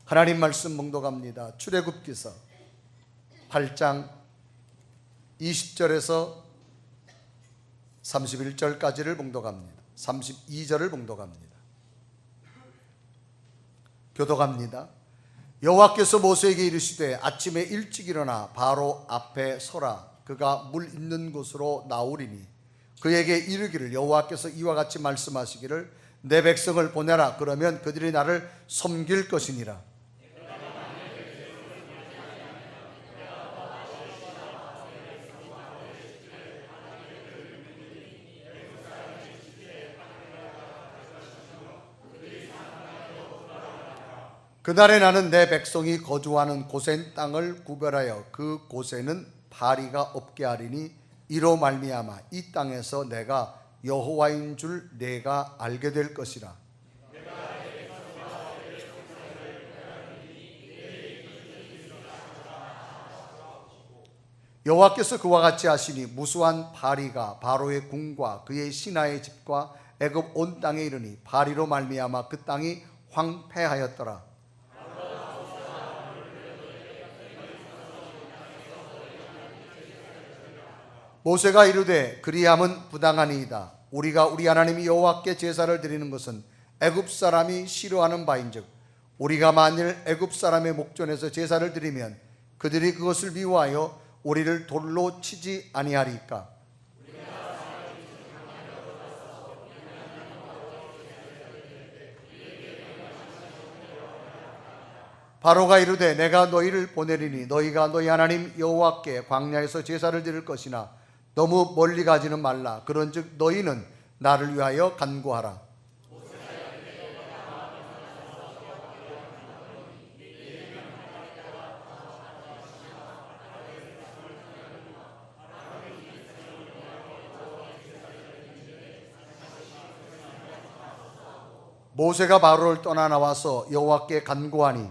하나님 말씀 봉독합니다. 출애굽기서 8장 20절에서 31절까지를 봉독합니다. 32절을 봉독합니다. 교독합니다. 여호와께서 모세에게 이르시되 아침에 일찍 일어나 바로 앞에 서라. 그가 물 있는 곳으로 나오리니 그에게 이르기를 여호와께서 이와 같이 말씀하시기를 내 백성을 보내라. 그러면 그들이 나를 섬길 것이니라. 그날에 나는 내 백성이 거주하는 고센 땅을 구별하여 그 곳에는 바리가 없게 하리니 이로 말미암아 이 땅에서 내가 여호와인 줄 내가 알게 될 것이라. 여호와께서 그와 같이 하시니 무수한 바리가 바로의 궁과 그의 신하의 집과 애굽 온 땅에 이르니 바리로 말미암아 그 땅이 황폐하였더라. 모세가 이르되 그리함은 부당하니이다. 우리가 우리 하나님 여호와께 제사를 드리는 것은 애굽 사람이 싫어하는 바인즉 우리가 만일 애굽 사람의 목전에서 제사를 드리면 그들이 그것을 미워하여 우리를 돌로 치지 아니하리까. 바로가 이르되 내가 너희를 보내리니 너희가 너희 하나님 여호와께 광야에서 제사를 드릴 것이나 너무 멀리 가지는 말라. 그런즉 너희는 나를 위하여 간구하라. 모세가 바로를 떠나 나와서 여호와께 간구하니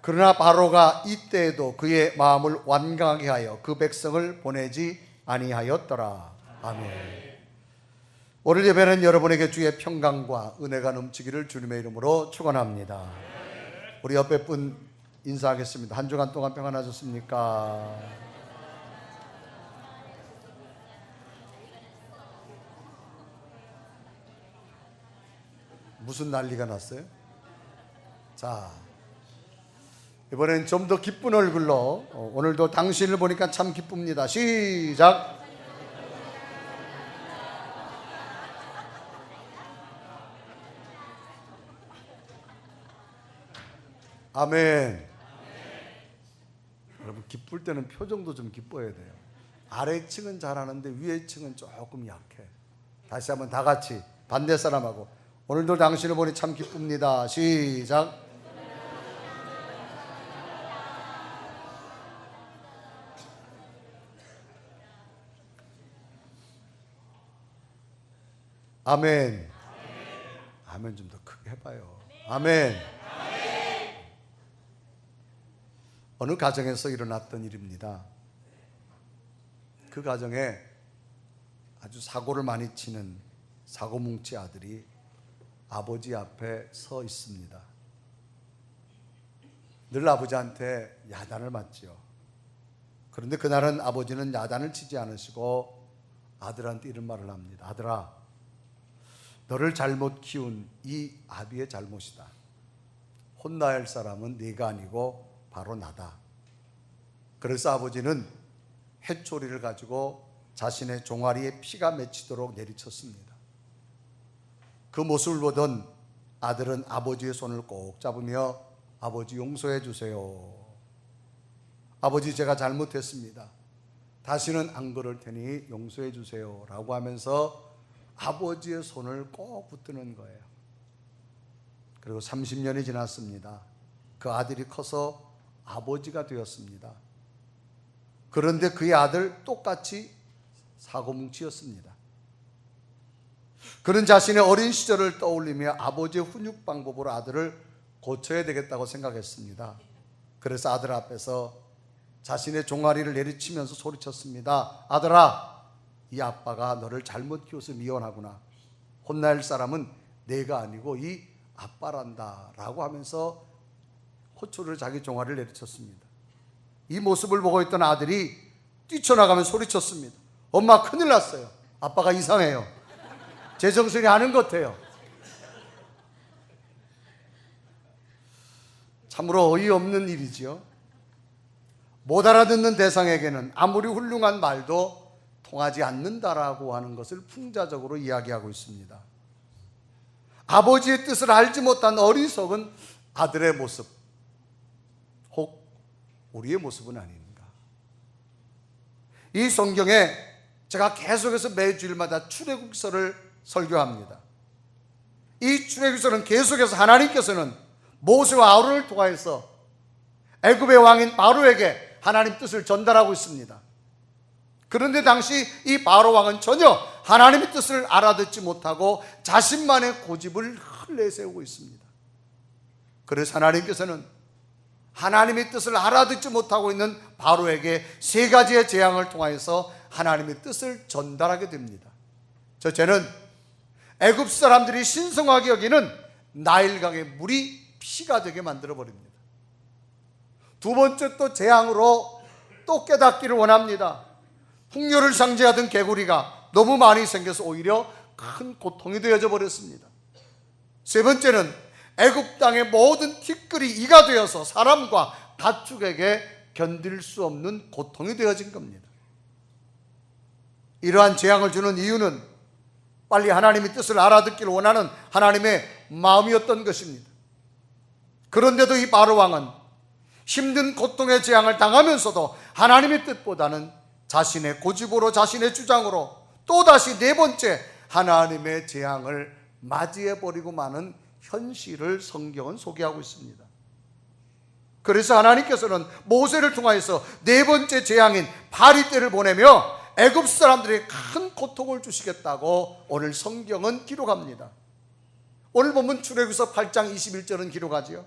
그러나 바로가 이때에도 그의 마음을 완강하게 하여 그 백성을 보내지 아니하였더라. 아멘. 오늘 예배는 여러분에게 주의 평강과 은혜가 넘치기를 주님의 이름으로 축원합니다. 우리 옆에 분 인사하겠습니다. 한 주간 동안 평안하셨습니까? 무슨 난리가 났어요? 자, 이번엔 좀 더 기쁜 얼굴로 오늘도 당신을 보니까 참 기쁩니다. 시작. 아멘. 여러분 기쁠 때는 표정도 좀 기뻐야 돼요. 아래층은 잘하는데 위에층은 조금 약해. 다시 한번 다 같이 반대 사람하고 오늘도 당신을 보니 참 기쁩니다. 시작. 아멘. 아멘 좀 더 크게 해봐요. 아멘. 어느 가정에서 일어났던 일입니다. 그 가정에 아주 사고를 많이 치는 사고뭉치 아들이 아버지 앞에 서 있습니다. 늘 아버지한테 야단을 맞죠. 그런데 그날은 아버지는 야단을 치지 않으시고 아들한테 이런 말을 합니다. 아들아, 너를 잘못 키운 이 아비의 잘못이다. 혼나야 할 사람은 네가 아니고 바로 나다. 그래서 아버지는 해초리를 가지고 자신의 종아리에 피가 맺히도록 내리쳤습니다. 그 모습을 보던 아들은 아버지의 손을 꼭 잡으며 아버지 용서해 주세요. 아버지 제가 잘못했습니다. 다시는 안 그럴 테니 용서해 주세요 라고 하면서 아버지의 손을 꼭 붙드는 거예요. 그리고 30년이 지났습니다. 그 아들이 커서 아버지가 되었습니다. 그런데 그의 아들 똑같이 사고뭉치였습니다. 그는 자신의 어린 시절을 떠올리며 아버지의 훈육 방법으로 아들을 고쳐야 되겠다고 생각했습니다. 그래서 아들 앞에서 자신의 종아리를 내리치면서 소리쳤습니다. 아들아, 이 아빠가 너를 잘못 키워서 미워하구나. 혼날 사람은 내가 아니고 이 아빠란다 라고 하면서 호초를 자기 종아리를 내리쳤습니다. 이 모습을 보고 있던 아들이 뛰쳐나가며 소리쳤습니다. 엄마, 큰일 났어요. 아빠가 이상해요. 제정신이 아닌 것 같아요. 참으로 어이없는 일이지요. 못 알아듣는 대상에게는 아무리 훌륭한 말도 통하지 않는다라고 하는 것을 풍자적으로 이야기하고 있습니다. 아버지의 뜻을 알지 못한 어리석은 아들의 모습, 혹 우리의 모습은 아닌가. 이 성경에 제가 계속해서 매주일마다 출애굽기서를 설교합니다. 이 출애굽기서는 계속해서 하나님께서는 모세와 아론을 통하여서 애굽의 왕인 바로에게 하나님 뜻을 전달하고 있습니다. 그런데 당시 이 바로 왕은 전혀 하나님의 뜻을 알아듣지 못하고 자신만의 고집을 내세우고 있습니다. 그래서 하나님께서는 하나님의 뜻을 알아듣지 못하고 있는 바로에게 세 가지의 재앙을 통하여서 하나님의 뜻을 전달하게 됩니다. 첫째는 애굽 사람들이 신성하게 여기는 나일강의 물이 피가 되게 만들어 버립니다. 두 번째 또 재앙으로 또 깨닫기를 원합니다. 풍요를 상징하던 개구리가 너무 많이 생겨서 오히려 큰 고통이 되어져 버렸습니다. 세 번째는 애굽 땅의 모든 티끌이 이가 되어서 사람과 가축에게 견딜 수 없는 고통이 되어진 겁니다. 이러한 재앙을 주는 이유는 빨리 하나님의 뜻을 알아듣기를 원하는 하나님의 마음이었던 것입니다. 그런데도 이 바로 왕은 힘든 고통의 재앙을 당하면서도 하나님의 뜻보다는 자신의 고집으로, 자신의 주장으로 또다시 네 번째 하나님의 재앙을 맞이해버리고 마는 현실을 성경은 소개하고 있습니다. 그래서 하나님께서는 모세를 통하여서 네 번째 재앙인 바리떼를 보내며 애굽 사람들에게 큰 고통을 주시겠다고 오늘 성경은 기록합니다. 오늘 보면 출애굽기서 8장 21절은 기록하지요.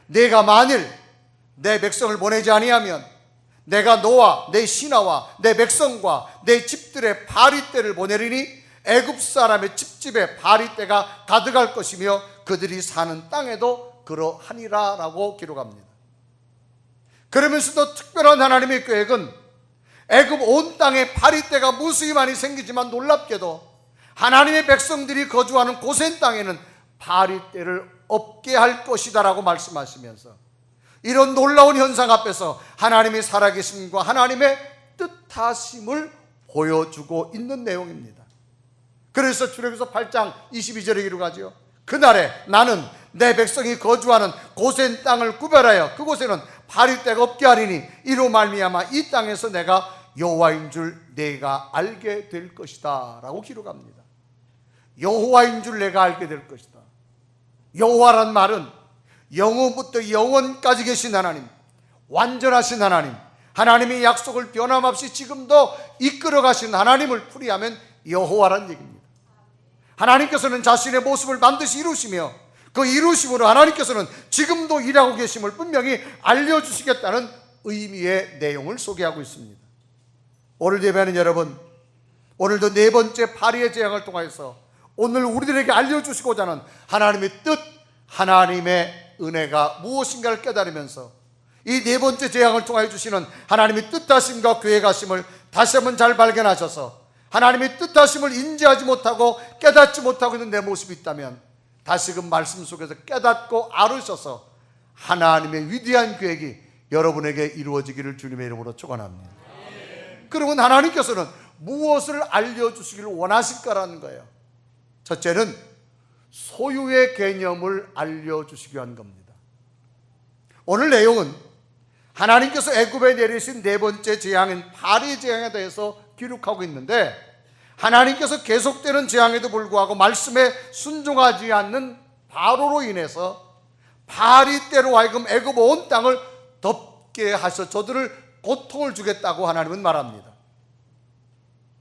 내가 만일 내 백성을 보내지 아니하면 내가 너와 내 신하와 내 백성과 내 집들의 바리떼를 보내리니 애굽 사람의 집집에 바리떼가 가득할 것이며 그들이 사는 땅에도 그러하니라 라고 기록합니다. 그러면서도 특별한 하나님의 계획은 애굽 온 땅에 바리떼가 무수히 많이 생기지만 놀랍게도 하나님의 백성들이 거주하는 고센 땅에는 바리떼를 없게 할 것이다 라고 말씀하시면서 이런 놀라운 현상 앞에서 하나님의 살아계심과 하나님의 뜻하심을 보여주고 있는 내용입니다. 그래서 출애굽기서 8장 22절에 기록하죠. 그날에 나는 내 백성이 거주하는 고센 땅을 구별하여 그곳에는 바리떼가 없게 하리니 이로 말미암아 이 땅에서 내가 여호와인 줄 내가 알게 될 것이다 라고 기록합니다. 여호와인 줄 내가 알게 될 것이다. 여호와란 말은 영원부터 영원까지 계신 하나님, 완전하신 하나님, 하나님의 약속을 변함없이 지금도 이끌어 가신 하나님을 풀이하면 여호와란 얘기입니다. 하나님께서는 자신의 모습을 반드시 이루시며 그 이루심으로 하나님께서는 지금도 일하고 계심을 분명히 알려주시겠다는 의미의 내용을 소개하고 있습니다. 오늘 예배하는 여러분, 오늘도 네 번째 파리의 재앙을 통해서 오늘 우리들에게 알려주시고자 하는 하나님의 뜻, 하나님의 은혜가 무엇인가를 깨달으면서 이 네 번째 재앙을 통하여 주시는 하나님의 뜻하심과 계획하심을 다시 한번 잘 발견하셔서 하나님의 뜻하심을 인지하지 못하고 깨닫지 못하고 있는 내 모습이 있다면 다시금 말씀 속에서 깨닫고 알으셔서 하나님의 위대한 계획이 여러분에게 이루어지기를 주님의 이름으로 축원합니다. 그러면 하나님께서는 무엇을 알려주시기를 원하실까라는 거예요. 첫째는 소유의 개념을 알려주시기 위한 겁니다. 오늘 내용은 하나님께서 애굽에 내리신 네 번째 재앙인 파리 재앙에 대해서 기록하고 있는데 하나님께서 계속되는 재앙에도 불구하고 말씀에 순종하지 않는 바로로 인해서 바리떼로 하여금 애굽 온 땅을 덮게 하셔 저들을 고통을 주겠다고 하나님은 말합니다.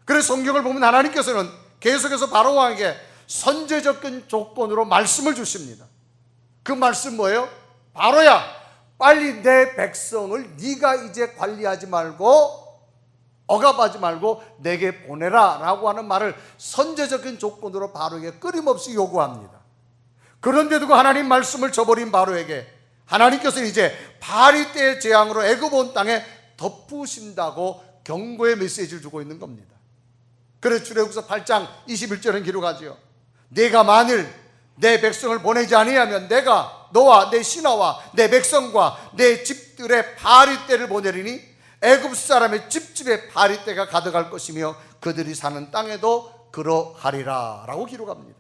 그래서 성경을 보면 하나님께서는 계속해서 바로 왕에게 선제적인 조건으로 말씀을 주십니다. 그 말씀 뭐예요? 바로야, 빨리 내 백성을 네가 이제 관리하지 말고 억압하지 말고 내게 보내라 라고 하는 말을 선제적인 조건으로 바로에게 끊임없이 요구합니다. 그런데도 그 하나님 말씀을 저버린 바로에게 하나님께서는 이제 바리 때의 재앙으로 애굽 온 땅에 덮으신다고 경고의 메시지를 주고 있는 겁니다. 그래서 출애굽기서 8장 21절은 기록하지요. 내가 만일 내 백성을 보내지 아니하면 내가 너와 내 신하와 내 백성과 내 집들의 바리떼를 보내리니 애굽 사람의 집집에 바리떼가 가득할 것이며 그들이 사는 땅에도 그러하리라 라고 기록합니다.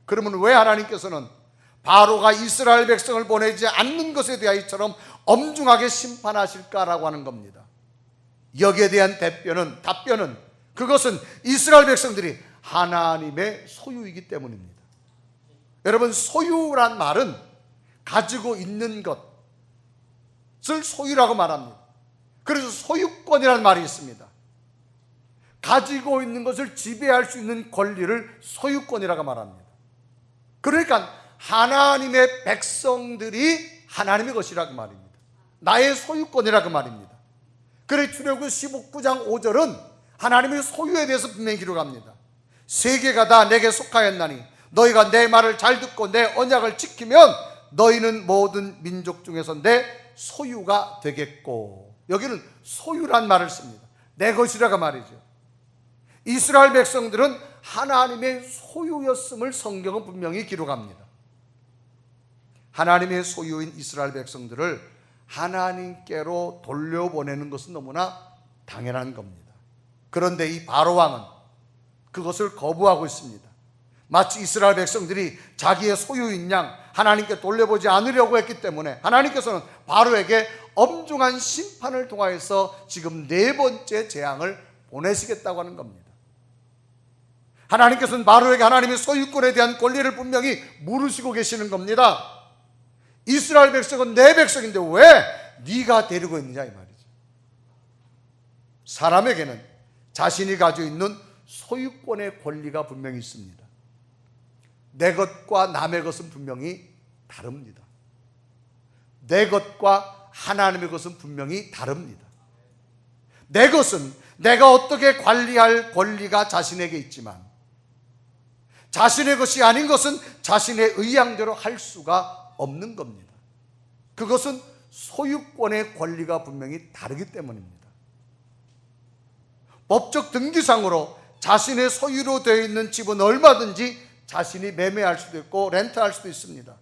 그러면 왜 하나님께서는 바로가 이스라엘 백성을 보내지 않는 것에 대하여 이처럼 엄중하게 심판하실까라고 하는 겁니다. 여기에 대한 답변은 그것은 이스라엘 백성들이 하나님의 소유이기 때문입니다. 여러분, 소유란 말은 가지고 있는 것을 소유라고 말합니다. 그래서 소유권이라는 말이 있습니다. 가지고 있는 것을 지배할 수 있는 권리를 소유권이라고 말합니다. 그러니까 하나님의 백성들이 하나님의 것이라고 말입니다. 나의 소유권이라고 말입니다. 그래서 출애굽기 19장 5절은 하나님의 소유에 대해서 분명히 기록합니다. 세계가 다 내게 속하였나니 너희가 내 말을 잘 듣고 내 언약을 지키면 너희는 모든 민족 중에서 내 소유가 되겠고, 여기는 소유란 말을 씁니다. 내 것이라고 말이죠. 이스라엘 백성들은 하나님의 소유였음을 성경은 분명히 기록합니다. 하나님의 소유인 이스라엘 백성들을 하나님께로 돌려보내는 것은 너무나 당연한 겁니다. 그런데 이 바로 왕은 그것을 거부하고 있습니다. 마치 이스라엘 백성들이 자기의 소유인 양 하나님께 돌려보지 않으려고 했기 때문에 하나님께서는 바로에게 엄중한 심판을 통하여서 지금 네 번째 재앙을 보내시겠다고 하는 겁니다. 하나님께서는 바로에게 하나님의 소유권에 대한 권리를 분명히 물으시고 계시는 겁니다. 이스라엘 백성은 내 백성인데 왜 네가 데리고 있느냐 이 말이죠. 사람에게는 자신이 가지고 있는 소유권의 권리가 분명히 있습니다. 내 것과 남의 것은 분명히 다릅니다. 내 것과 하나님의 것은 분명히 다릅니다. 내 것은 내가 어떻게 관리할 권리가 자신에게 있지만 자신의 것이 아닌 것은 자신의 의향대로 할 수가 없는 겁니다. 그것은 소유권의 권리가 분명히 다르기 때문입니다. 법적 등기상으로 자신의 소유로 되어 있는 집은 얼마든지 자신이 매매할 수도 있고 렌트할 수도 있습니다.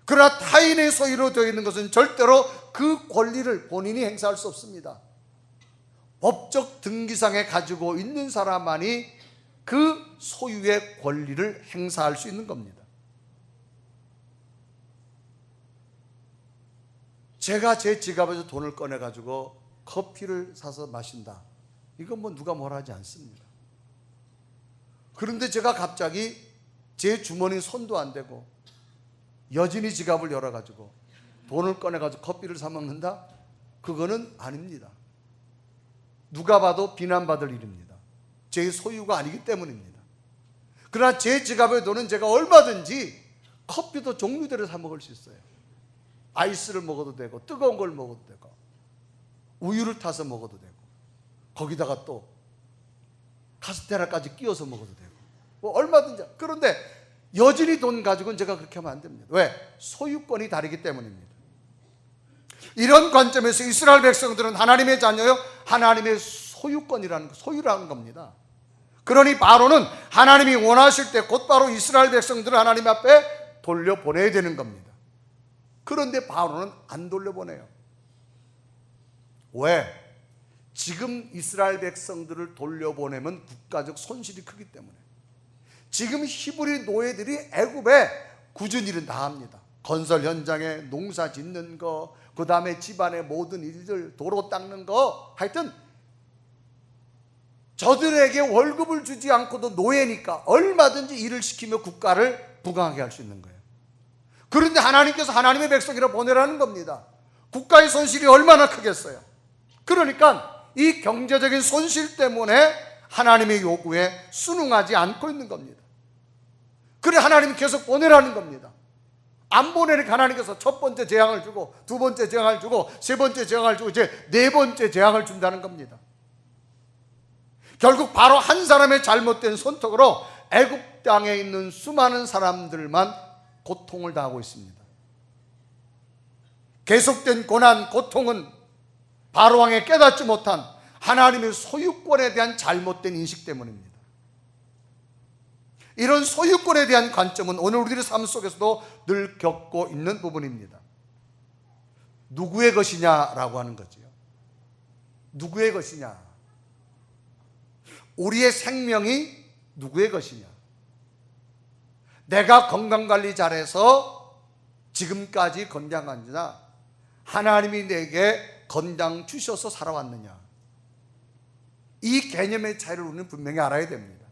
그러나 타인의 소유로 되어 있는 것은 절대로 그 권리를 본인이 행사할 수 없습니다. 법적 등기상에 가지고 있는 사람만이 그 소유의 권리를 행사할 수 있는 겁니다. 제가 제 지갑에서 돈을 꺼내가지고 커피를 사서 마신다. 이건 뭐 누가 뭐라 하지 않습니다. 그런데 제가 갑자기 제 주머니 손도 안 대고 여진이 지갑을 열어가지고 돈을 꺼내가지고 커피를 사 먹는다? 그거는 아닙니다. 누가 봐도 비난받을 일입니다. 제 소유가 아니기 때문입니다. 그러나 제 지갑의 돈은 제가 얼마든지 커피도 종류대로 사 먹을 수 있어요. 아이스를 먹어도 되고 뜨거운 걸 먹어도 되고 우유를 타서 먹어도 되고 거기다가 또 카스테라까지 끼워서 먹어도 되고 뭐 얼마든지. 그런데 여진이 돈 가지고는 제가 그렇게 하면 안 됩니다. 왜? 소유권이 다르기 때문입니다. 이런 관점에서 이스라엘 백성들은 하나님의 자녀요, 하나님의 소유라는 겁니다. 그러니 바로는 하나님이 원하실 때 곧바로 이스라엘 백성들을 하나님 앞에 돌려보내야 되는 겁니다. 그런데 바로는 안 돌려보내요. 왜? 지금 이스라엘 백성들을 돌려보내면 국가적 손실이 크기 때문에. 지금 히브리 노예들이 애굽에 굳은 일은 다 합니다. 건설 현장에 농사 짓는 거, 그 다음에 집안의 모든 일들, 도로 닦는 거, 하여튼 저들에게 월급을 주지 않고도 노예니까 얼마든지 일을 시키며 국가를 부강하게 할 수 있는 거예요. 그런데 하나님께서 하나님의 백성이라 보내라는 겁니다. 국가의 손실이 얼마나 크겠어요. 그러니까 이 경제적인 손실 때문에 하나님의 요구에 순응하지 않고 있는 겁니다. 그래 하나님이 계속 보내라는 겁니다. 안 보내니까 하나님께서 첫 번째 재앙을 주고 두 번째 재앙을 주고 세 번째 재앙을 주고 이제 네 번째 재앙을 준다는 겁니다. 결국 바로 한 사람의 잘못된 선택으로 애굽 땅에 있는 수많은 사람들만 고통을 당하고 있습니다. 계속된 고난, 고통은 바로 왕의 깨닫지 못한 하나님의 소유권에 대한 잘못된 인식 때문입니다. 이런 소유권에 대한 관점은 오늘 우리들의 삶 속에서도 늘 겪고 있는 부분입니다. 누구의 것이냐라고 하는 거죠. 누구의 것이냐? 우리의 생명이 누구의 것이냐? 내가 건강관리 잘해서 지금까지 건강한지나 하나님이 내게 건강 주셔서 살아왔느냐? 이 개념의 차이를 우리는 분명히 알아야 됩니다.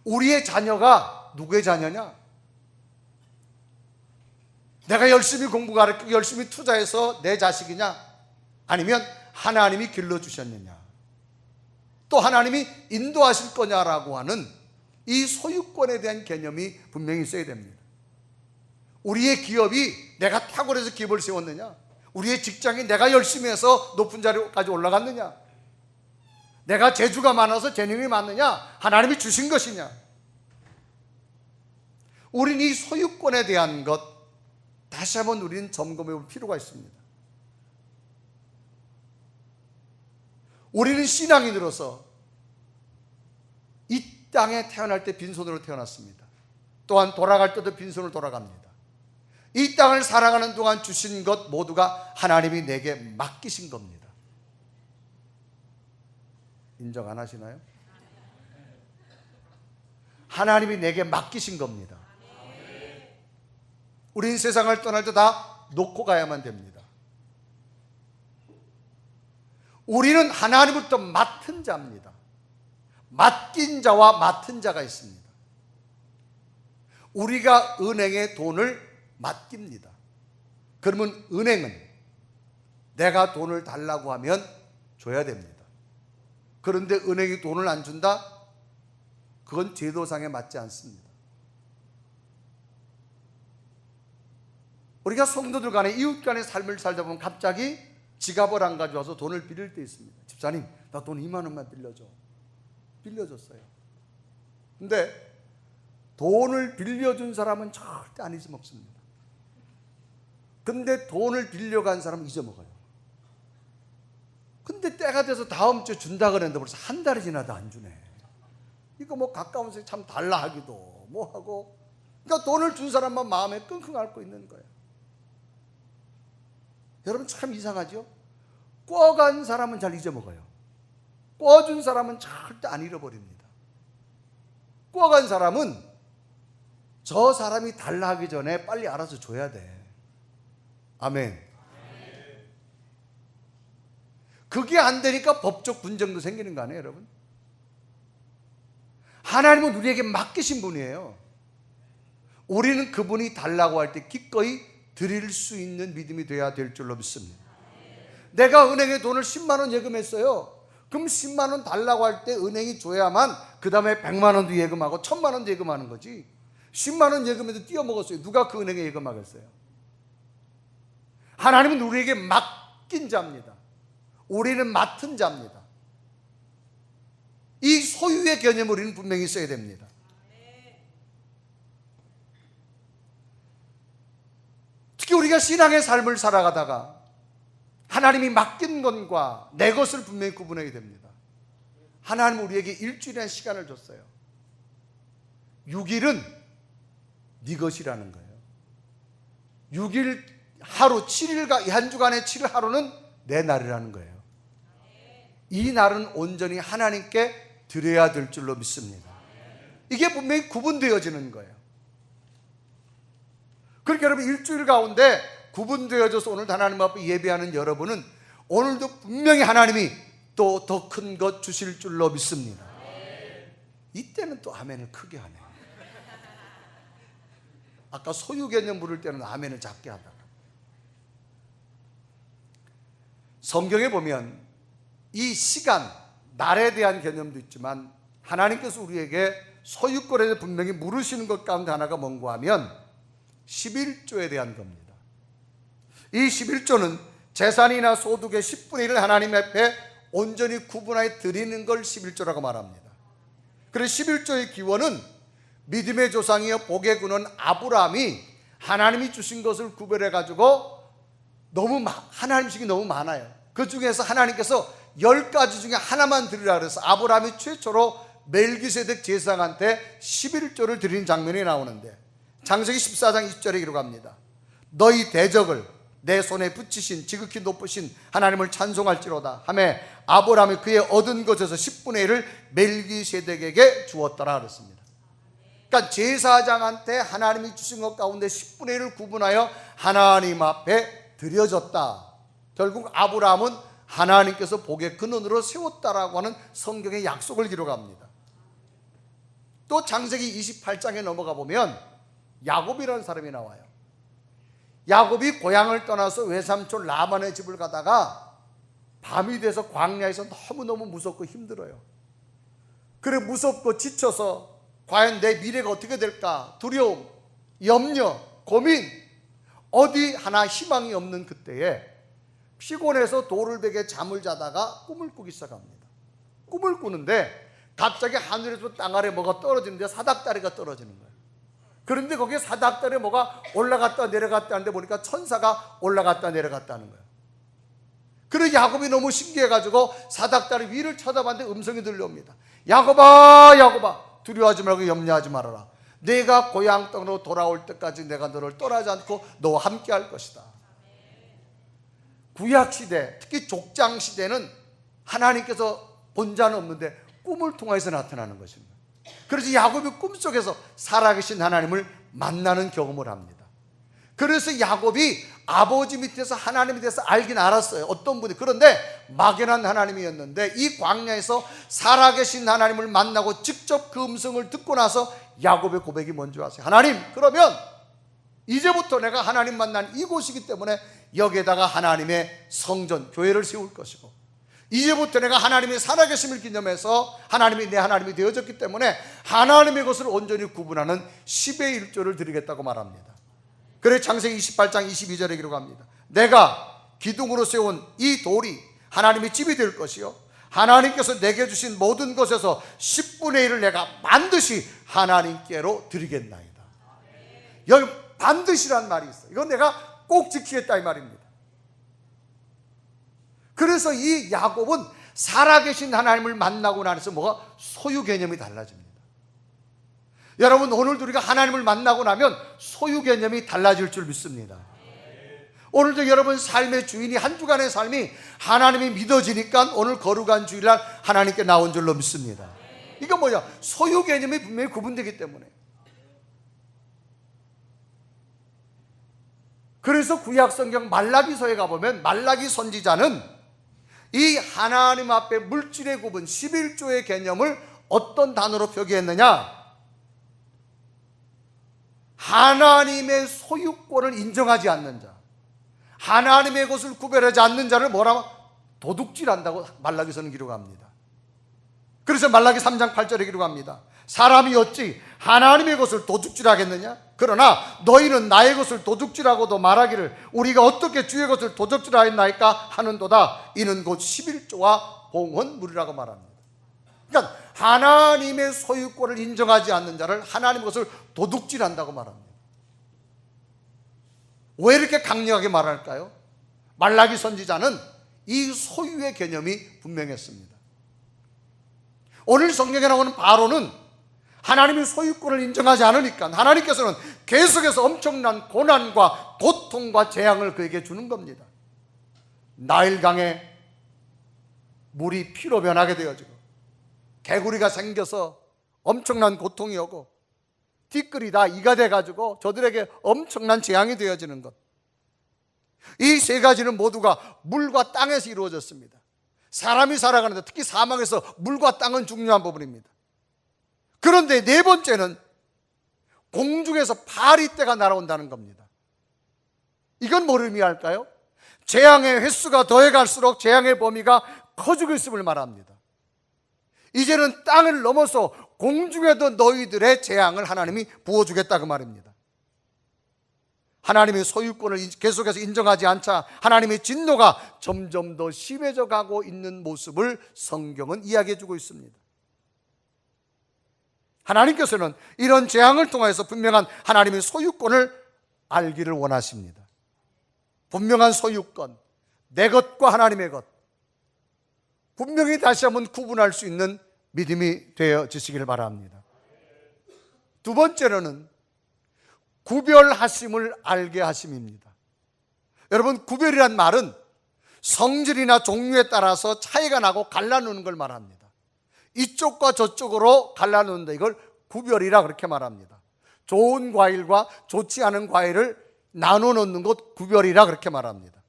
우리의 자녀가 누구의 자녀냐? 내가 열심히 공부 가르치고 열심히 투자해서 내 자식이냐? 아니면 하나님이 길러주셨느냐? 또 하나님이 인도하실 거냐라고 하는 이 소유권에 대한 개념이 분명히 있어야 됩니다. 우리의 기업이 내가 탁월해서 기업을 세웠느냐? 우리의 직장이 내가 열심히 해서 높은 자리까지 올라갔느냐? 내가 재주가 많아서 재능이 많느냐? 하나님이 주신 것이냐? 우리는 이 소유권에 대한 것 다시 한번 우리는 점검해 볼 필요가 있습니다. 우리는 신앙인으로서 이 땅에 태어날 때 빈손으로 태어났습니다. 또한 돌아갈 때도 빈손으로 돌아갑니다. 이 땅을 살아가는 동안 주신 것 모두가 하나님이 내게 맡기신 겁니다. 인정 안 하시나요? 하나님이 내게 맡기신 겁니다. 우린 세상을 떠날 때 다 놓고 가야만 됩니다. 우리는 하나님부터 맡은 자입니다. 맡긴 자와 맡은 자가 있습니다. 우리가 은행에 돈을 맡깁니다. 그러면 은행은 내가 돈을 달라고 하면 줘야 됩니다. 그런데 은행이 돈을 안 준다? 그건 제도상에 맞지 않습니다. 우리가 성도들 간에 이웃 간의 삶을 살다 보면 갑자기 지갑을 안 가져와서 돈을 빌릴 때 있습니다. 집사님, 나 돈 2만 원만 빌려줘. 빌려줬어요. 근데 돈을 빌려준 사람은 절대 안 잊어먹습니다. 근데 돈을 빌려간 사람은 잊어먹어요. 근데 때가 돼서 다음 주에 준다 그랬는데 벌써 한 달이 지나도 안 주네. 이거 뭐 가까워서 참 달라 하기도 뭐 하고. 그러니까 돈을 준 사람만 마음에 끙끙 앓고 있는 거예요. 여러분 참 이상하죠? 꿔간 사람은 잘 잊어먹어요. 꿔준 사람은 절대 안 잃어버립니다. 꿔간 사람은 저 사람이 달라 하기 전에 빨리 알아서 줘야 돼. 아멘. 그게 안 되니까 법적 분쟁도 생기는 거 아니에요, 여러분? 하나님은 우리에게 맡기신 분이에요. 우리는 그분이 달라고 할 때 기꺼이 드릴 수 있는 믿음이 돼야 될 줄로 믿습니다. 내가 은행에 돈을 10만 원 예금했어요. 그럼 10만 원 달라고 할 때 은행이 줘야만 그 다음에 100만 원도 예금하고 1000만 원도 예금하는 거지. 10만 원 예금해도 띄어먹었어요. 누가 그 은행에 예금하겠어요? 하나님은 우리에게 맡긴 자입니다. 우리는 맡은 자입니다. 이 소유의 개념을 우리는 분명히 써야 됩니다. 특히 우리가 신앙의 삶을 살아가다가 하나님이 맡긴 것과 내 것을 분명히 구분해야 됩니다. 하나님은 우리에게 일주일의 시간을 줬어요. 6일은 네 것이라는 거예요. 6일 하루 7일과 한 주간의 7일 하루는 내 날이라는 거예요. 이 날은 온전히 하나님께 드려야 될 줄로 믿습니다. 이게 분명히 구분되어지는 거예요. 그러니까 여러분 일주일 가운데 구분되어져서 오늘 하나님 앞에 예배하는 여러분은 오늘도 분명히 하나님이 또 더 큰 것 주실 줄로 믿습니다. 이때는 또 아멘을 크게 하네. 아까 소유 개념 부를 때는 아멘을 작게 하다가. 성경에 보면 이 시간, 날에 대한 개념도 있지만 하나님께서 우리에게 소유권에 대해 분명히 물으시는 것 가운데 하나가 뭔가 하면 11조에 대한 겁니다. 이 11조는 재산이나 소득의 10분의 1을 하나님 앞에 온전히 구분하여 드리는 걸 11조라고 말합니다. 그래서 11조의 기원은 믿음의 조상이여 복의 근원 아브라함이 하나님이 주신 것을 구별해 가지고 하나님식이 너무 많아요. 그 중에서 하나님께서 10가지 중에 하나만 드리라 그래서 아브라함이 최초로 멜기세덱 제사장한테 11조를 드리는 장면이 나오는데, 창세기 14장 20절에 기록합니다. 너희 대적을 내 손에 붙이신 지극히 높으신 하나님을 찬송할지로다 하며 아브라함이 그의 얻은 것에서 10분의 1을 멜기세덱에게 주었더라 그랬습니다. 그러니까 제사장한테 하나님이 주신 것 가운데 10분의 1을 구분하여 하나님 앞에 드려졌다. 결국 아브라함은 하나님께서 복의 근원으로 세웠다라고 하는 성경의 약속을 기록합니다. 또 창세기 28장에 넘어가 보면 야곱이라는 사람이 나와요. 야곱이 고향을 떠나서 외삼촌 라반의 집을 가다가 밤이 돼서 광야에서 너무너무 무섭고 힘들어요. 그래 무섭고 지쳐서 과연 내 미래가 어떻게 될까 두려움, 염려, 고민, 어디 하나 희망이 없는 그때에 피곤해서 돌을 베게 잠을 자다가 꿈을 꾸기 시작합니다. 꿈을 꾸는데 갑자기 하늘에서 땅 아래 뭐가 떨어지는데 사닥다리가 떨어지는 거예요. 그런데 거기에 사닥다리에 뭐가 올라갔다 내려갔다 하는데 보니까 천사가 올라갔다 내려갔다 하는 거예요. 그래서 야곱이 너무 신기해가지고 사닥다리 위를 쳐다봤는데 음성이 들려옵니다. 야곱아 야곱아 두려워하지 말고 염려하지 말아라. 내가 고향 땅으로 돌아올 때까지 내가 너를 떠나지 않고 너와 함께 할 것이다. 구약시대 특히 족장시대는 하나님께서 본자는 없는데 꿈을 통해서 나타나는 것입니다. 그래서 야곱이 꿈속에서 살아계신 하나님을 만나는 경험을 합니다. 그래서 야곱이 아버지 밑에서 하나님에 대해서 알긴 알았어요. 어떤 분이. 그런데 막연한 하나님이었는데 이 광야에서 살아계신 하나님을 만나고 직접 그 음성을 듣고 나서 야곱의 고백이 뭔지 아세요? 하나님, 그러면 이제부터 내가 하나님 만난 이곳이기 때문에 여기에다가 하나님의 성전, 교회를 세울 것이고, 이제부터 내가 하나님의 살아계심을 기념해서 하나님이 내 하나님이 되어졌기 때문에 하나님의 것을 온전히 구분하는 10의 1조를 드리겠다고 말합니다. 그래서 창세기 28장 22절에 기록합니다. 내가 기둥으로 세운 이 돌이 하나님의 집이 될 것이요 하나님께서 내게 주신 모든 것에서 10분의 1을 내가 반드시 하나님께로 드리겠나이다. 여기 반드시란 말이 있어요. 이건 내가 꼭 지키겠다 이 말입니다. 그래서 이 야곱은 살아계신 하나님을 만나고 나서 뭐가 소유 개념이 달라집니다. 여러분 오늘도 우리가 하나님을 만나고 나면 소유 개념이 달라질 줄 믿습니다. 오늘도 여러분 삶의 주인이 한 주간의 삶이 하나님이 믿어지니까 오늘 거룩한 주일날 하나님께 나온 줄로 믿습니다. 이건 뭐냐? 소유 개념이 분명히 구분되기 때문에. 그래서 구약성경 말라기서에 가보면 말라기 선지자는 이 하나님 앞에 물질의 구분 11조의 개념을 어떤 단어로 표기했느냐? 하나님의 소유권을 인정하지 않는 자, 하나님의 것을 구별하지 않는 자를 뭐라고? 도둑질한다고 말라기서는 기록합니다. 그래서 말라기 3장 8절에 기록합니다. 사람이 어찌 하나님의 것을 도둑질하겠느냐? 그러나 너희는 나의 것을 도둑질하고도 말하기를 우리가 어떻게 주의 것을 도둑질하였나이까 하는도다. 이는 곧 11조와 봉헌물이라고 말합니다. 그러니까 하나님의 소유권을 인정하지 않는 자를 하나님의 것을 도둑질한다고 말합니다. 왜 이렇게 강력하게 말할까요? 말라기 선지자는 이 소유의 개념이 분명했습니다. 오늘 성경에 나오는 바로는 하나님의 소유권을 인정하지 않으니까 하나님께서는 계속해서 엄청난 고난과 고통과 재앙을 그에게 주는 겁니다. 나일강에 물이 피로 변하게 되어지고 개구리가 생겨서 엄청난 고통이 오고 티끌이 다 이가 돼가지고 저들에게 엄청난 재앙이 되어지는 것, 이 세 가지는 모두가 물과 땅에서 이루어졌습니다. 사람이 살아가는데 특히 사망에서 물과 땅은 중요한 부분입니다. 그런데 네 번째는 공중에서 파리떼가 날아온다는 겁니다. 이건 뭘 의미할까요? 재앙의 횟수가 더해갈수록 재앙의 범위가 커지고 있음을 말합니다. 이제는 땅을 넘어서 공중에도 너희들의 재앙을 하나님이 부어주겠다 그 말입니다. 하나님의 소유권을 계속해서 인정하지 않자 하나님의 진노가 점점 더 심해져 가고 있는 모습을 성경은 이야기해 주고 있습니다. 하나님께서는 이런 재앙을 통해서 분명한 하나님의 소유권을 알기를 원하십니다. 분명한 소유권, 내 것과 하나님의 것, 분명히 다시 한번 구분할 수 있는 믿음이 되어지시기를 바랍니다. 두 번째로는 구별하심을 알게 하심입니다. 여러분, 구별이란 말은 성질이나 종류에 따라서 차이가 나고 갈라놓는 걸 말합니다. 이쪽과 저쪽으로 갈라놓는다, 이걸 구별이라 그렇게 말합니다. 좋은 과일과 좋지 않은 과일을 나눠 놓는 것 구별이라 그렇게 말합니다.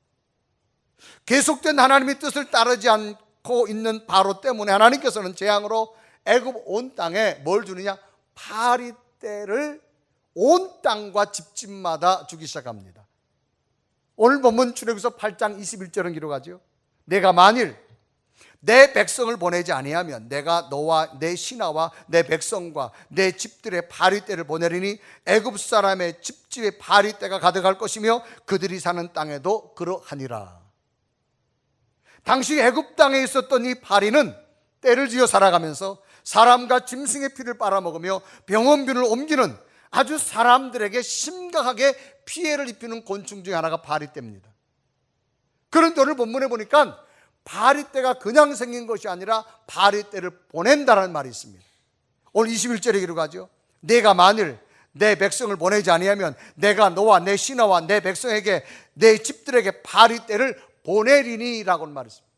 계속된 하나님의 뜻을 따르지 않고 있는 바로 때문에 하나님께서는 재앙으로 애굽 온 땅에 뭘 주느냐? 파리떼를 온 땅과 집집마다 주기 시작합니다. 오늘 본문 출애굽기서 8장 21절은 기록하죠. 내가 만일 내 백성을 보내지 아니하면 내가 너와 내 신하와 내 백성과 내 집들의 파리떼를 보내리니 애굽 사람의 집집에 파리떼가 가득할 것이며 그들이 사는 땅에도 그러하니라. 당시 애굽 땅에 있었던 이 파리는 때를 지어 살아가면서 사람과 짐승의 피를 빨아먹으며 병원균을 옮기는 아주 사람들에게 심각하게 피해를 입히는 곤충 중에 하나가 파리떼입니다. 그런데 오늘 본문에 보니까 파리떼가 그냥 생긴 것이 아니라 파리떼를 보낸다는 말이 있습니다. 오늘 21절에 기록하죠. 내가 만일 내 백성을 보내지 아니하면 내가 너와 내 신하와 내 백성에게 내 집들에게 파리떼를 보내리니 라고 말했습니다.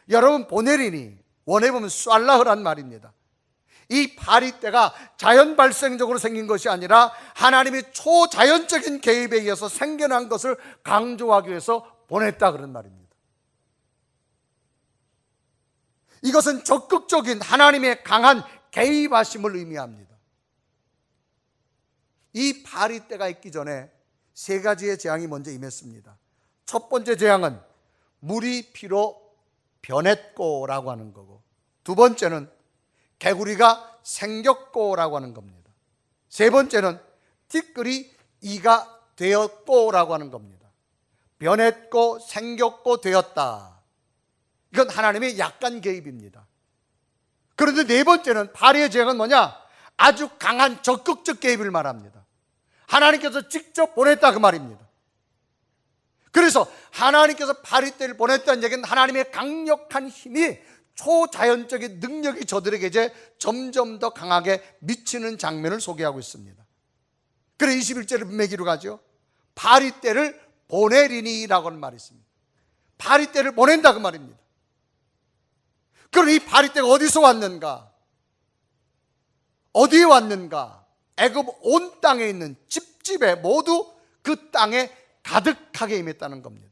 여러분, 보내리니 원해 보면 쏴라흐란 말입니다. 이 파리떼가 자연 발생적으로 생긴 것이 아니라 하나님의 초자연적인 개입에 의해서 생겨난 것을 강조하기 위해서 보냈다 그런 말입니다. 이것은 적극적인 하나님의 강한 개입하심을 의미합니다. 이 파리떼가 있기 전에 세 가지의 재앙이 먼저 임했습니다. 첫 번째 재앙은 물이 피로 변했고라고 하는 거고, 두 번째는 개구리가 생겼고라고 하는 겁니다. 세 번째는 티끌이 이가 되었고라고 하는 겁니다. 변했고 생겼고 되었다. 이건 하나님의 약간 개입입니다. 그런데 네 번째는 파리의 재앙은 뭐냐? 아주 강한 적극적 개입을 말합니다. 하나님께서 직접 보냈다 그 말입니다. 그래서 하나님께서 파리떼를 보냈다는 얘기는 하나님의 강력한 힘이 초자연적인 능력이 저들에게 이제 점점 더 강하게 미치는 장면을 소개하고 있습니다. 그래 21절에 분명히 기록하죠. 파리떼를 보내리니라고 하는 말이 있습니다. 파리떼를 보낸다 그 말입니다. 그럼 이 파리떼가 어디서 왔는가? 어디에 왔는가? 애굽 온 땅에 있는 집집에 모두 그 땅에 가득하게 임했다는 겁니다.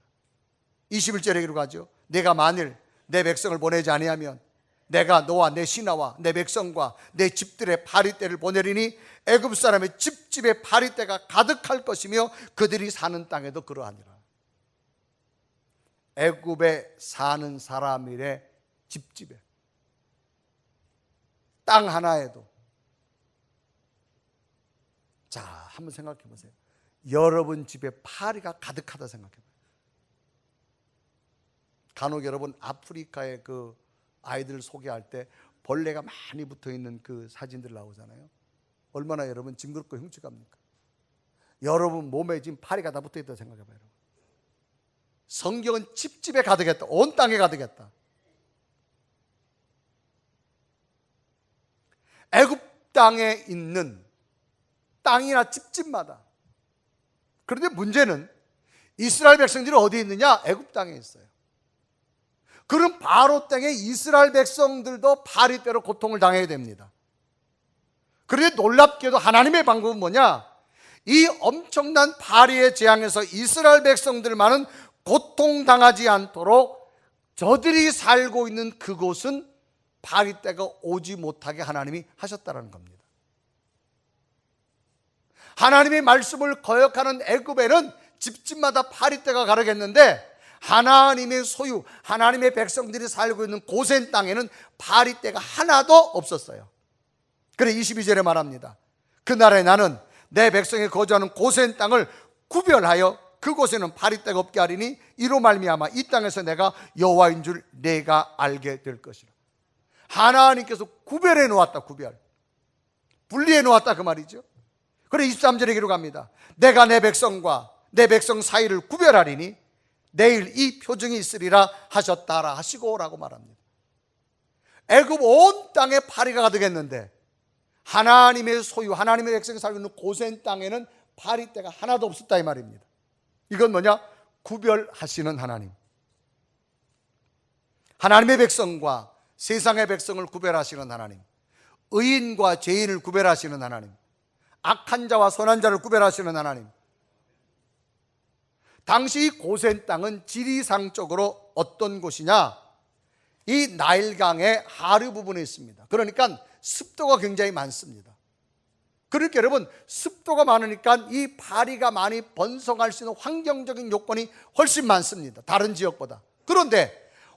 21절에 기록하죠. 내가 만일 내 백성을 보내지 아니하면 내가 너와 내 신하와 내 백성과 내 집들의 파리떼를 보내리니 애굽 사람의 집집에 파리떼가 가득할 것이며 그들이 사는 땅에도 그러하니라. 애굽에 사는 사람들의 집집에, 땅 하나에도. 자, 한번 생각해 보세요. 여러분 집에 파리가 가득하다 생각해 봐요. 간혹 여러분 아프리카의 그 아이들 소개할 때 벌레가 많이 붙어 있는 그 사진들 나오잖아요. 얼마나 여러분 징그럽고 흉측합니까? 여러분 몸에 지금 파리가 다 붙어 있다고 생각해 봐요. 성경은 집집에 가득했다. 온 땅에 가득했다. 애굽 땅에 있는 땅이나 집집마다. 그런데 문제는 이스라엘 백성들이 어디에 있느냐? 애굽 땅에 있어요. 그럼 바로 땅에 이스라엘 백성들도 파리떼로 고통을 당해야 됩니다. 그런데 놀랍게도 하나님의 방법은 뭐냐? 이 엄청난 파리의 재앙에서 이스라엘 백성들만은 고통당하지 않도록 저들이 살고 있는 그곳은 파리떼가 오지 못하게 하나님이 하셨다는 겁니다. 하나님의 말씀을 거역하는 애굽에는 집집마다 파리떼가 가득했는데 하나님의 소유, 하나님의 백성들이 살고 있는 고센 땅에는 파리떼가 하나도 없었어요. 그래 22절에 말합니다. 그날에 나는 내 백성이 거주하는 고센 땅을 구별하여 그곳에는 파리떼가 없게 하리니 이로 말미암아 이 땅에서 내가 여호와인 줄 내가 알게 될 것이라. 하나님께서 구별해 놓았다. 구별, 분리해 놓았다 그 말이죠. 그래 23절에 기록합니다. 내가 내 백성과 내 백성 사이를 구별하리니 내일 이 표징이 있으리라 하셨다라 하시고 라고 말합니다. 애굽 온 땅에 파리가 가득했는데 하나님의 소유, 하나님의 백성이 살고 있는 고센 땅에는 파리떼가 하나도 없었다 이 말입니다. 이건 뭐냐? 구별하시는 하나님, 하나님의 백성과 세상의 백성을 구별하시는 하나님, 의인과 죄인을 구별하시는 하나님, 악한 자와 선한 자를 구별하시는 하나님. 당시 고센 땅은 지리상적으로 어떤 곳이냐? 이 나일강의 하류 부분에 있습니다. 그러니까 습도가 굉장히 많습니다. 그러니까 여러분, 습도가 많으니까 이 파리가 많이 번성할 수 있는 환경적인 요건이 훨씬 많습니다. 다른 지역보다. 그런데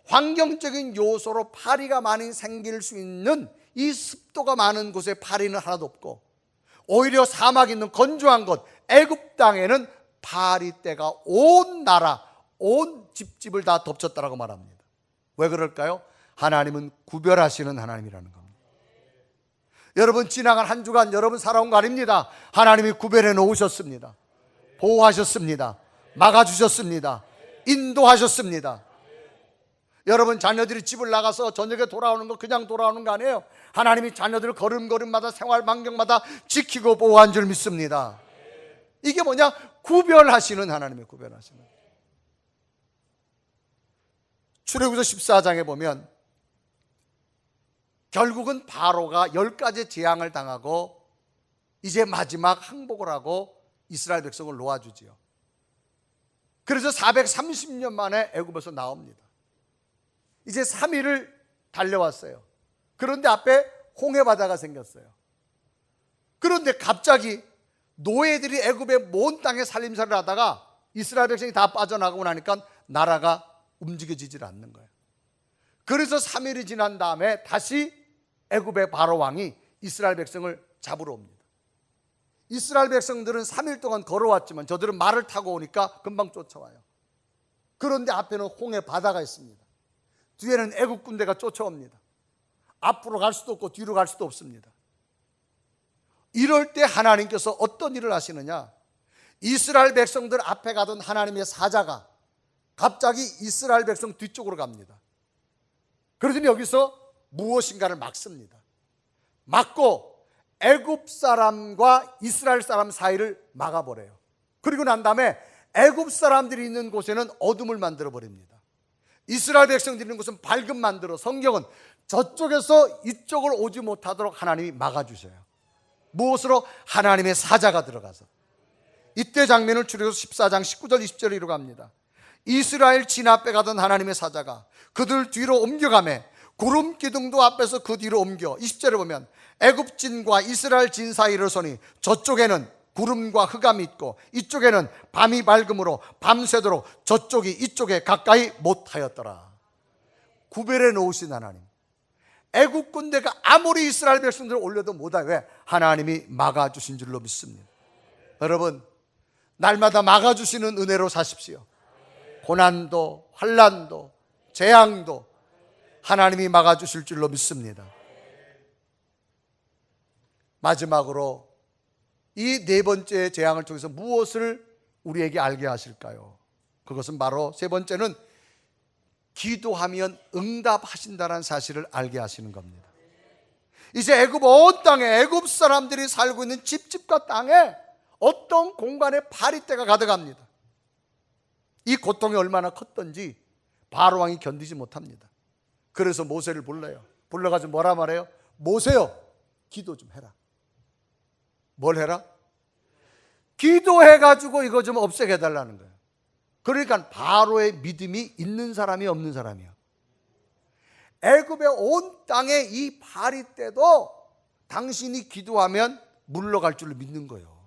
환경적인 요소로 파리가 많이 생길 수 있는 이 습도가 많은 곳에 파리는 하나도 없고, 오히려 사막이 있는 건조한 곳 애굽 땅에는 파리떼가 온 나라, 온 집집을 다 덮쳤다라고 말합니다. 왜 그럴까요? 하나님은 구별하시는 하나님이라는 겁니다. 여러분, 지나간 한 주간 여러분 살아온 거 아닙니다. 하나님이 구별해 놓으셨습니다. 보호하셨습니다. 막아주셨습니다. 인도하셨습니다. 여러분, 자녀들이 집을 나가서 저녁에 돌아오는 거 그냥 돌아오는 거 아니에요. 하나님이 자녀들을 걸음걸음마다 생활 반경마다 지키고 보호한 줄 믿습니다. 이게 뭐냐? 구별하시는 하나님의 구별하시는. 출애굽기서 14장에 보면 결국은 바로가 10가지 재앙을 당하고 이제 마지막 항복을 하고 이스라엘 백성을 놓아주지요. 그래서 430년 만에 애굽에서 나옵니다. 이제 3일을 달려왔어요. 그런데 앞에 홍해 바다가 생겼어요. 그런데 갑자기 노예들이 애굽의 먼 땅에 살림살이를 하다가 이스라엘 백성이 다 빠져나가고 나니까 나라가 움직여지질 않는 거예요. 그래서 3일이 지난 다음에 다시 애굽의 바로 왕이 이스라엘 백성을 잡으러 옵니다. 이스라엘 백성들은 3일 동안 걸어왔지만 저들은 말을 타고 오니까 금방 쫓아와요. 그런데 앞에는 홍해 바다가 있습니다. 뒤에는 애굽 군대가 쫓아옵니다. 앞으로 갈 수도 없고 뒤로 갈 수도 없습니다. 이럴 때 하나님께서 어떤 일을 하시느냐? 이스라엘 백성들 앞에 가던 하나님의 사자가 갑자기 이스라엘 백성 뒤쪽으로 갑니다. 그러더니 여기서 무엇인가를 막습니다. 막고 애굽 사람과 이스라엘 사람 사이를 막아버려요. 그리고 난 다음에 애굽 사람들이 있는 곳에는 어둠을 만들어 버립니다. 이스라엘 백성들이 있는 곳은 밝음 만들어, 성경은 저쪽에서 이쪽을 오지 못하도록 하나님이 막아주셔요. 무엇으로? 하나님의 사자가 들어가서. 이때 장면을 출애굽기 14장 19절 20절에 이루어갑니다. 이스라엘 진 앞에 가던 하나님의 사자가 그들 뒤로 옮겨가매 구름 기둥도 앞에서 그 뒤로 옮겨. 20절에 보면 애굽 진과 이스라엘 진 사이를 서니 저쪽에는 구름과 흑암이 있고 이쪽에는 밤이 밝음으로 밤새도록 저쪽이 이쪽에 가까이 못하였더라. 구별해 놓으신 하나님. 애국 군대가 아무리 이스라엘 백성들을 올려도 못하요. 왜? 하나님이 막아주신 줄로 믿습니다. 여러분, 날마다 막아주시는 은혜로 사십시오. 고난도 환난도 재앙도 하나님이 막아주실 줄로 믿습니다. 마지막으로 이 네 번째 재앙을 통해서 무엇을 우리에게 알게 하실까요? 그것은 바로 세 번째는 기도하면 응답하신다는 사실을 알게 하시는 겁니다. 이제 애굽 온 땅에 애굽 사람들이 살고 있는 집집과 땅에 어떤 공간에 파리떼가 가득합니다. 이 고통이 얼마나 컸던지 바로 왕이 견디지 못합니다. 그래서 모세를 불러요. 불러가지고 뭐라 말해요? 모세요, 기도 좀 해라. 뭘 해라? 기도해가지고 이거 좀 없애게 해달라는 거예요. 그러니까 바로의 믿음이 있는 사람이 없는 사람이야. 애굽의 온 땅에 이 파리떼도 당신이 기도하면 물러갈 줄 믿는 거예요.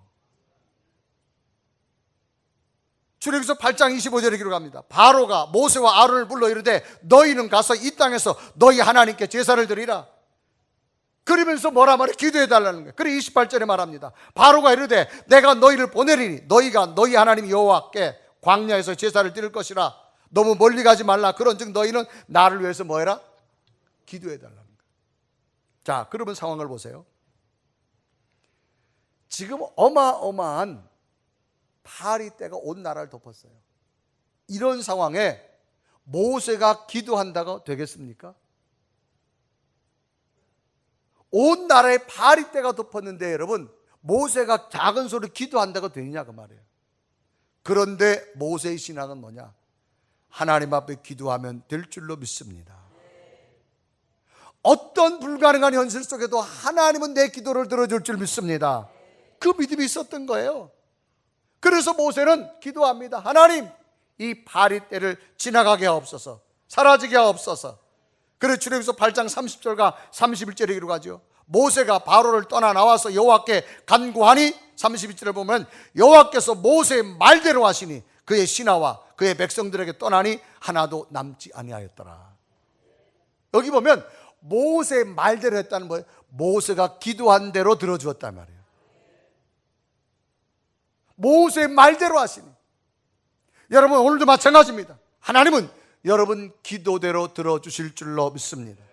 출애굽기서 8장 25절에 기록합니다. 바로가 모세와 아론을 불러 이르되 너희는 가서 이 땅에서 너희 하나님께 제사를 드리라. 그러면서 뭐라 말해? 기도해 달라는 거예요. 그래 28절에 말합니다. 바로가 이르되 내가 너희를 보내리니 너희가 너희 하나님 여호와께 광야에서 제사를 드릴 것이라. 너무 멀리 가지 말라. 그런즉 너희는 나를 위해서 뭐 해라? 기도해 달라는 거예요. 자, 그러면 상황을 보세요. 지금 어마어마한 파리떼가 온 나라를 덮었어요. 이런 상황에 모세가 기도한다고 되겠습니까? 온 나라에 파리떼가 덮었는데 여러분, 모세가 작은 소리로 기도한다고 되느냐 그 말이에요. 그런데 모세의 신앙은 뭐냐? 하나님 앞에 기도하면 될 줄로 믿습니다. 어떤 불가능한 현실 속에도 하나님은 내 기도를 들어줄 줄 믿습니다. 그 믿음이 있었던 거예요. 그래서 모세는 기도합니다. 하나님, 이 파리떼를 지나가게 하옵소서, 사라지게 하옵소서. 그래서 출애굽기서 8장 30절과 31절에 기록하죠. 모세가 바로를 떠나 나와서 여호와께 간구하니 32절에 보면 여호와께서 모세의 말대로 하시니 그의 신하와 그의 백성들에게 떠나니 하나도 남지 아니하였더라. 여기 보면 모세의 말대로 했다는 거예요. 모세가 기도한 대로 들어주었단 말이에요. 모세의 말대로 하시니. 여러분, 오늘도 마찬가지입니다. 하나님은 여러분 기도대로 들어주실 줄로 믿습니다.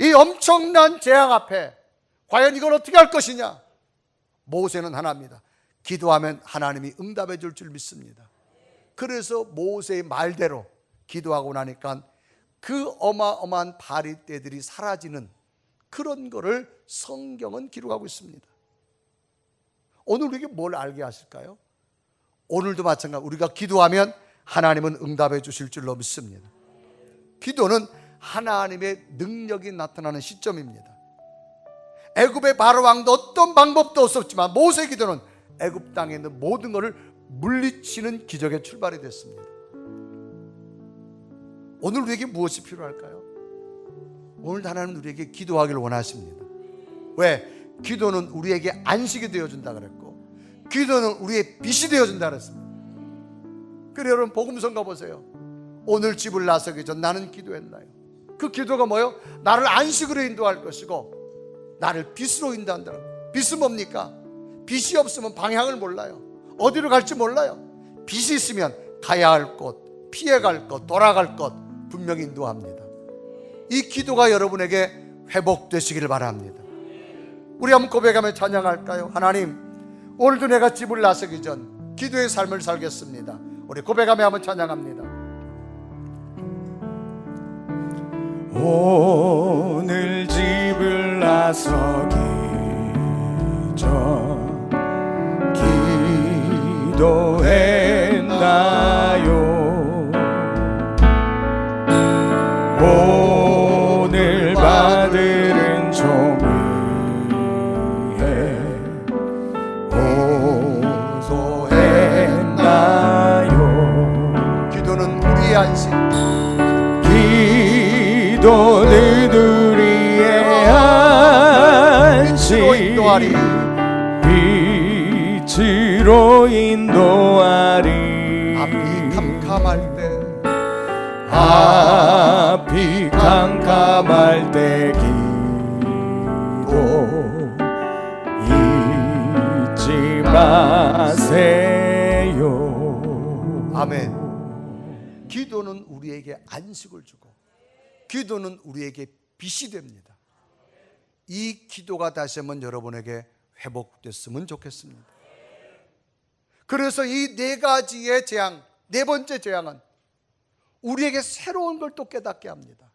이 엄청난 재앙 앞에 과연 이걸 어떻게 할 것이냐? 모세는 하나입니다. 기도하면 하나님이 응답해 줄 줄 믿습니다. 그래서 모세의 말대로 기도하고 나니까 그 어마어마한 파리떼들이 사라지는 그런 거를 성경은 기록하고 있습니다. 오늘 우리에게 뭘 알게 하실까요? 오늘도 마찬가지, 우리가 기도하면 하나님은 응답해 주실 줄로 믿습니다. 기도는 하나님의 능력이 나타나는 시점입니다. 애굽의 바로 왕도 어떤 방법도 없었지만 모세의 기도는 애굽 땅에 있는 모든 것을 물리치는 기적의 출발이 됐습니다. 오늘 우리에게 무엇이 필요할까요? 오늘 하나님은 우리에게 기도하기를 원하십니다. 왜? 기도는 우리에게 안식이 되어준다 그랬고, 기도는 우리의 빛이 되어준다 그랬습니다. 그래 여러분, 복음성가 보세요. 오늘 집을 나서기 전 나는 기도했나요? 그 기도가 뭐예요? 나를 안식으로 인도할 것이고 나를 빛으로 인도한다. 빛은 뭡니까? 빛이 없으면 방향을 몰라요. 어디로 갈지 몰라요. 빛이 있으면 가야 할 곳, 피해갈 것, 돌아갈 것 분명히 인도합니다. 이 기도가 여러분에게 회복되시기를 바랍니다. 우리 한번 고백하며 찬양할까요? 하나님, 오늘도 내가 집을 나서기 전 기도의 삶을 살겠습니다. 우리 고백하며 한번 찬양합니다. 오늘 집을 나서기 전 기도했나요? 오늘 받은 종이에 호소했나요? 기도는 우리의 안식, 기도는 우리의 안식, 빛으로 인도하리. 앞이 캄캄할 때, 앞이 캄캄할 때 기도 잊지 마세요. 아멘. 기도는 우리에게 안식을 주고 기도는 우리에게 빛이 됩니다. 이 기도가 다시 한번 여러분에게 회복됐으면 좋겠습니다. 그래서 이 네 가지의 재앙, 네 번째 재앙은 우리에게 새로운 걸 또 깨닫게 합니다.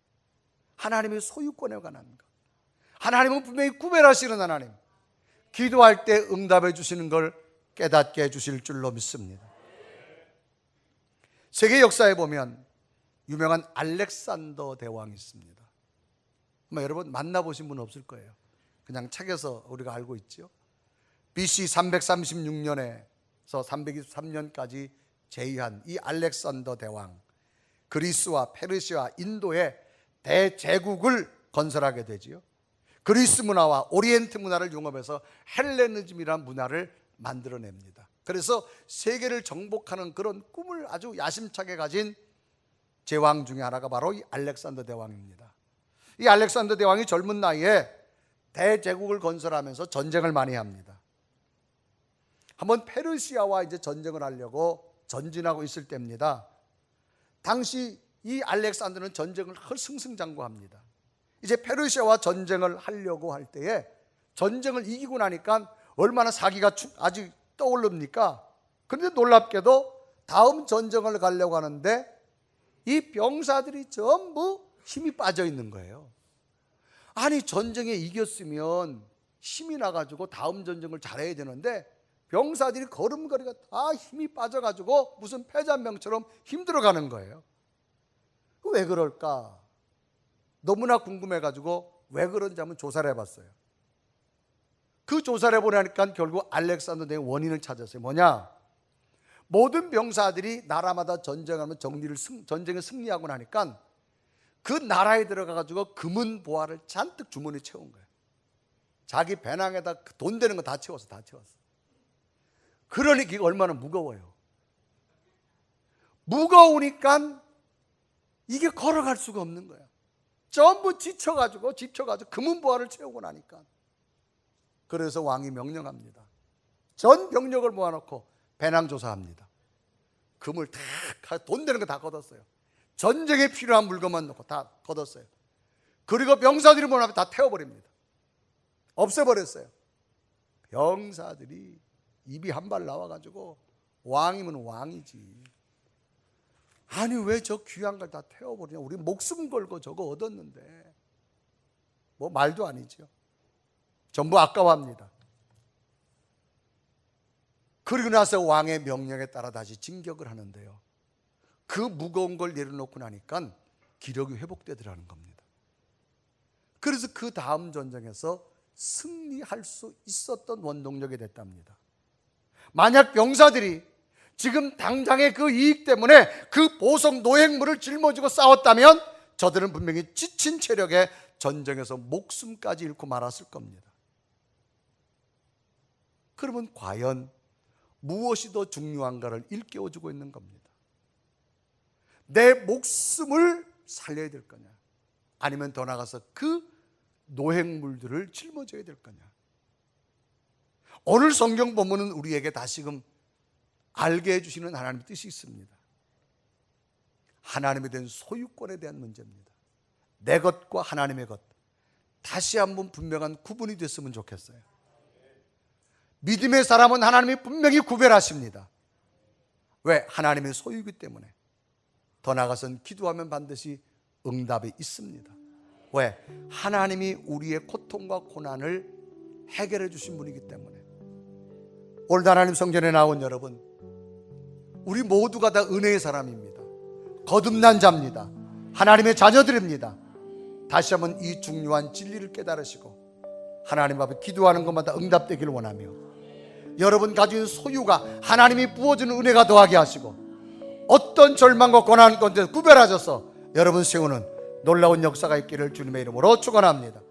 하나님의 소유권에 관한 것. 하나님은 분명히 구별하시는 하나님, 기도할 때 응답해 주시는 걸 깨닫게 해주실 줄로 믿습니다. 세계 역사에 보면 유명한 알렉산더 대왕이 있습니다. 아마 여러분 만나보신 분 없을 거예요. 그냥 책에서 우리가 알고 있죠. BC 336년에서 323년까지 제위한 이 알렉산더 대왕, 그리스와 페르시아, 인도의 대제국을 건설하게 되지요. 그리스 문화와 오리엔트 문화를 융합해서 헬레니즘이라는 문화를 만들어냅니다. 그래서 세계를 정복하는 그런 꿈을 아주 야심차게 가진 제왕 중에 하나가 바로 이 알렉산더 대왕입니다. 이 알렉산더 대왕이 젊은 나이에 대제국을 건설하면서 전쟁을 많이 합니다. 한번 페르시아와 이제 전쟁을 하려고 전진하고 있을 때입니다. 당시 이 알렉산더는 전쟁을 승승장구합니다. 이제 페르시아와 전쟁을 하려고 할 때에 전쟁을 이기고 나니까 얼마나 사기가 아직 떠오릅니까? 그런데 놀랍게도 다음 전쟁을 가려고 하는데 이 병사들이 전부 힘이 빠져 있는 거예요. 아니, 전쟁에 이겼으면 힘이 나가지고 다음 전쟁을 잘해야 되는데 병사들이 걸음걸이가 다 힘이 빠져가지고 무슨 패잔병처럼 힘들어가는 거예요. 왜 그럴까? 너무나 궁금해가지고 왜 그런지 한번 조사를 해봤어요. 그 조사를 해보니까 결국 알렉산더 대왕의 원인을 찾았어요. 뭐냐? 모든 병사들이 나라마다 전쟁하면 전쟁에 승리하고 나니까 그 나라에 들어가가지고 금은 보화를 잔뜩 주머니에 채운 거예요. 자기 배낭에다 돈 되는 거 다 채웠어. 그러니까 이게 얼마나 무거워요. 무거우니까 이게 걸어갈 수가 없는 거야. 전부 지쳐가지고 금은 보화를 채우고 나니까. 그래서 왕이 명령합니다. 전 병력을 모아놓고 배낭 조사합니다. 금을 다, 돈 되는 거 다 걷었어요. 전쟁에 필요한 물건만 놓고 다 걷었어요. 그리고 병사들이 뭐냐면 다 태워버립니다. 없애버렸어요. 병사들이 입이 한 발 나와가지고 왕이면 왕이지. 아니, 왜 저 귀한 걸 다 태워버리냐. 우리 목숨 걸고 저거 얻었는데. 뭐 말도 아니죠. 전부 아까워합니다. 그리고 나서 왕의 명령에 따라 다시 진격을 하는데요. 그 무거운 걸 내려놓고 나니까 기력이 회복되더라는 겁니다. 그래서 그 다음 전쟁에서 승리할 수 있었던 원동력이 됐답니다. 만약 병사들이 지금 당장의 그 이익 때문에 그 보석 노획물을 짊어지고 싸웠다면 저들은 분명히 지친 체력에 전쟁에서 목숨까지 잃고 말았을 겁니다. 그러면 과연 무엇이 더 중요한가를 일깨워주고 있는 겁니다. 내 목숨을 살려야 될 거냐, 아니면 더 나아가서 그 노획물들을 짊어져야 될 거냐. 오늘 성경 본문은 우리에게 다시금 알게 해주시는 하나님의 뜻이 있습니다. 하나님에 대한 소유권에 대한 문제입니다. 내 것과 하나님의 것, 다시 한번 분명한 구분이 됐으면 좋겠어요. 믿음의 사람은 하나님이 분명히 구별하십니다. 왜? 하나님의 소유이기 때문에. 더 나아가서는 기도하면 반드시 응답이 있습니다. 왜? 하나님이 우리의 고통과 고난을 해결해 주신 분이기 때문에. 오늘 하나님 성전에 나온 여러분, 우리 모두가 다 은혜의 사람입니다. 거듭난 자입니다. 하나님의 자녀들입니다. 다시 한번 이 중요한 진리를 깨달으시고 하나님 앞에 기도하는 것마다 응답되기를 원하며, 여러분 가진 소유가 하나님이 부어주는 은혜가 더하게 하시고 어떤 절망과 고난 가운데 구별하셔서 여러분 세우는 놀라운 역사가 있기를 주님의 이름으로 축원합니다.